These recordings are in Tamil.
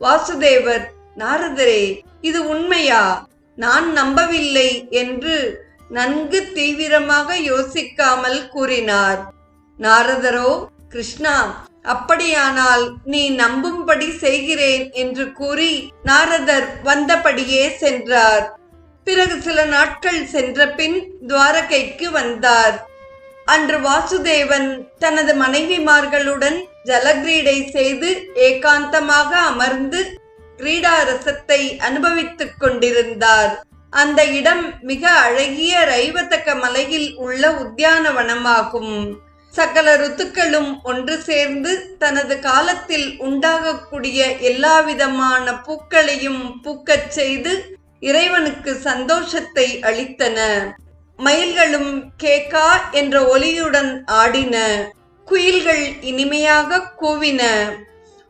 வாசுதேவர், நாரதரே, இது உண்மையா? நான் நம்பவில்லை என்று நன்கு தீவிரமாக யோசிக்காமல் கூறினார். நாரதரோ, கிருஷ்ணா, அப்படியானால் நீ நம்பும்படி செய்கிறேன் என்று கூறி நாரதர் வந்தபடியே சென்றார். பிறகு சில நாட்கள் சென்ற பின் துவாரகைக்கு வந்தார். அன்று வாசுதேவன் தனது மனைவிமார்களுடன் ஜலக்கிரீடை செய்து ஏகாந்தமாக அமர்ந்து கிரீடாரசத்தை அனுபவித்துக் கொண்டிருந்தார். அந்த இடம் மிக அழகிய ரைவதக மலையில் உள்ள உத்தியானவனமாகும். சகல ருத்துக்களும் ஒன்று சேர்ந்து தனது காலத்தில் உண்டாகக்கூடிய எல்லாவிதமான பூக்களையும் பூக்கச் செய்து இறைவனுக்கு சந்தோஷத்தை அளித்தன. மயில்களும் கேக்கா என்ற ஒலியுடன் ஆடின. குயில்கள் இனிமையாக கூவின.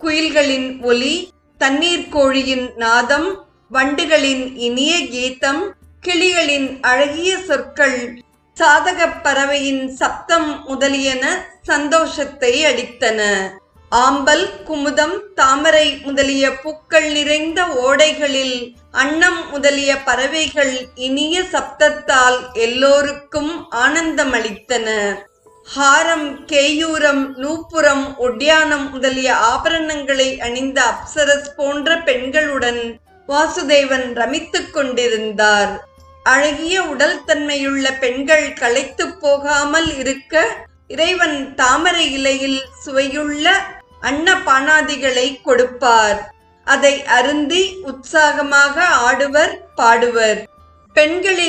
குயில்களின் ஒலி, தண்ணீர் கோழியின் நாதம், வண்டுகளின் இனிய கீதம், கிளிகளின் அழகிய சொற்கள், சாதகப் பறவையின் சப்தம் முதலியன சந்தோஷத்தை அளித்தன. ஆம்பல், குமுதம், தாமரை முதலிய பூக்கள் நிறைந்த ஓடைகளில் அன்னம் முதலிய பறவைகள் இனிய சப்தத்தால் எல்லோருக்கும் ஆனந்தமளித்தன. ஹாரம், கேயூரம், நூப்புரம், ஒட்டியானம் முதலிய ஆபரணங்களை அணிந்த அப்சரஸ் போன்ற பெண்களுடன் வாசுதேவன் ரமித்துக் கொண்டிருந்தார். அழகிய உடல் தன்மையுள்ள பெண்கள் களைத்து போகாமல் இருக்க இறைவன் தாமரை இலையில் சுவையுள்ள அன்னபானாதிகளை கொடுப்பார். அதை அருந்தி உற்சாகமாக ஆடுவர், பாடுவர். பெண்களில்